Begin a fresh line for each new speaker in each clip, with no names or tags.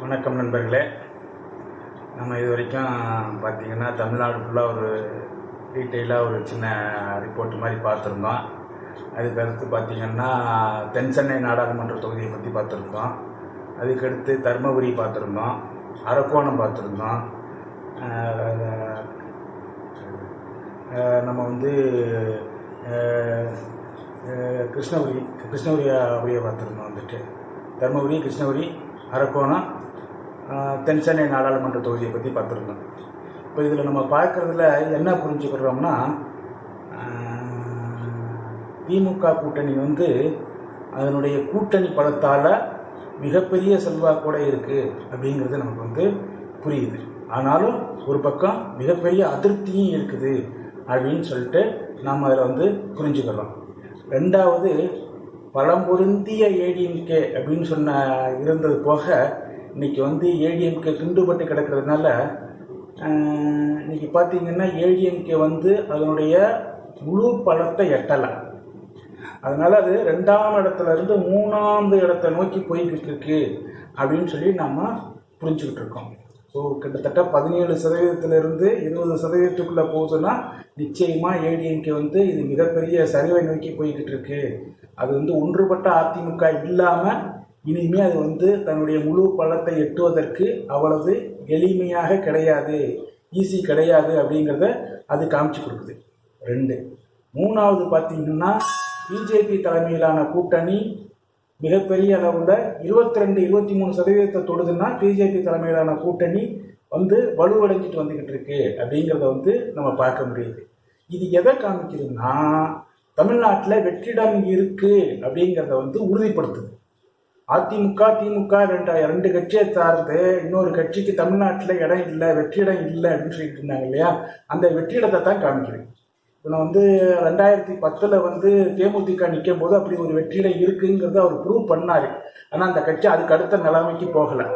வணக்கம் நண்பர்களே. நம்ம இது வரைக்கும் பார்த்திங்கன்னா தமிழ்நாடு ஃபுல்லாக ஒரு டீட்டெயிலாக ஒரு சின்ன ரிப்போர்ட் மாதிரி பார்த்துருந்தோம். அதுக்கடுத்து பார்த்திங்கன்னா தென் சென்னை நாடாளுமன்ற தொகுதியை பற்றி பார்த்துருந்தோம். அதுக்கடுத்து தருமபுரி பார்த்துருந்தோம், அரக்கோணம் பார்த்துருந்தோம். நம்ம கிருஷ்ணகிரி அப்படியே பார்த்துருந்தோம். தருமபுரி, கிருஷ்ணகிரி, அரக்கோணம், தென் சென்னை நாடாளுமன்ற தொகுதியை பற்றி பார்த்துருந்தோம். இப்போ இதில் நம்ம பார்க்குறதுல என்ன புரிஞ்சுக்கிறோம்னா, திமுக கூட்டணி அதனுடைய கூட்டணி பலத்தால் மிகப்பெரிய செல்வாக்கூட இருக்குது அப்படிங்கிறது நமக்கு புரியுது. ஆனாலும் ஒரு பக்கம் மிகப்பெரிய அதிருப்தியும் இருக்குது அப்படின்னு சொல்லிட்டு நாம் அதில் புரிஞ்சுக்கிறோம். ரெண்டாவது, பழம்பொருந்திய ஏடிஎம்கே அப்படின்னு இருந்தது போக இன்றைக்கி ஏடிஎம்கே துண்டுபட்டு கிடக்கிறதுனால இன்றைக்கி பார்த்திங்கன்னா ஏடிஎம்கே அதனுடைய முழு பலத்தை எட்டலை. அதனால் அது 2ஆம் இடத்துலேருந்து 3ஆவது இடத்தை நோக்கி போய்கிட்டு இருக்கு அப்படின்னு சொல்லி நம்ம புரிஞ்சுக்கிட்டு இருக்கோம். ஸோ கிட்டத்தட்ட 17% 20%க்குள்ளே போகுதுன்னா நிச்சயமாக ஏடிஎம்கே இது மிகப்பெரிய சரிவை நோக்கி போய்கிட்டு இருக்கு. அது ஒன்றுபட்ட அதிமுக இல்லாமல் இனிமேல் அது தன்னுடைய முழு பலத்தை எட்டுவதற்கு அவ்வளவு எளிமையாக கிடையாது, ஈஸி கிடையாது அப்படிங்கிறத அது காமிச்சு கொடுக்குது. 2. 3வது பார்த்திங்கன்னா பிஜேபி தலைமையிலான கூட்டணி மிகப்பெரிய அளவில் 22-23% தொடுதுன்னா பிஜேபி தலைமையிலான கூட்டணி வலுவடைஞ்சிட்டு வந்துக்கிட்டு இருக்கு அப்படிங்கிறத நம்ம பார்க்க முடியுது. இது எதை காமிக்குதுன்னா, தமிழ்நாட்டில் வெற்றிடம் இருக்குது அப்படிங்கிறத உறுதிப்படுத்துது. அதிமுக திமுக ரெண்டு கட்சியை சார்ந்து இன்னொரு கட்சிக்கு தமிழ்நாட்டில் இடம் இல்லை, வெற்றிடம் இல்லை அப்படின்னு சொல்லிட்டு இருந்தாங்க இல்லையா, அந்த வெற்றிடத்தை தான் காமிக்குது. இப்போ 2010 தேமுதிக நிற்கும் போது அப்படி ஒரு வெற்றிடம் இருக்குங்கிறத அவர் ப்ரூவ் பண்ணார். ஆனால் அந்த கட்சி அதுக்கு அடுத்த நிலைமைக்கு போகலை.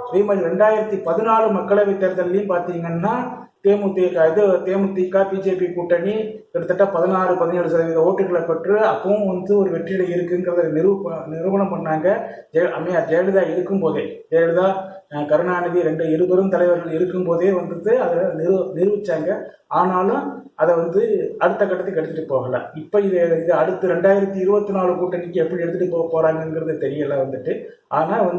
அதே மாதிரி 2014 மக்களவைத் தேர்தலையும் பார்த்தீங்கன்னா தேமுதிக பிஜேபி கூட்டணி கிட்டத்தட்ட 16-17% ஓட்டுகளை பெற்று அப்பவும் ஒரு வெற்றிடம் இருக்குங்கிறத நிரூபணம் பண்ணாங்க. அம்மையார் ஜெயலலிதா இருக்கும்போதே, ஜெயலலிதா கருணாநிதி இருவரும் தலைவர்கள் இருக்கும்போதே அதை நிரூபித்தாங்க. ஆனாலும் அதை அடுத்த கட்டத்துக்கு எடுத்துகிட்டு போகலை. இப்போ இது அடுத்து 2024 கூட்டணிக்கு எப்படி எடுத்துகிட்டு போகிறாங்கங்கிறது தெரியலை ஆனால்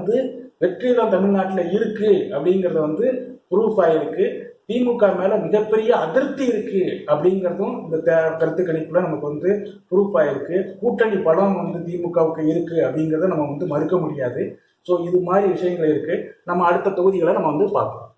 வெற்றிடம் தமிழ்நாட்டில் இருக்குது அப்படிங்கிறத ப்ரூஃப் ஆகிருக்கு. திமுக மேலே மிகப்பெரிய அதிருப்தி இருக்குது அப்படிங்கிறதும் இந்த கருத்து கணிப்பில் நமக்கு ப்ரூஃப் ஆகிருக்கு. கூட்டணி பலம் திமுகவுக்கு இருக்குது அப்படிங்கிறத நம்ம மறுக்க முடியாது. ஸோ இது மாதிரி விஷயங்கள் இருக்குது. நம்ம அடுத்த தொகுதிகளை நம்ம பார்ப்போம்.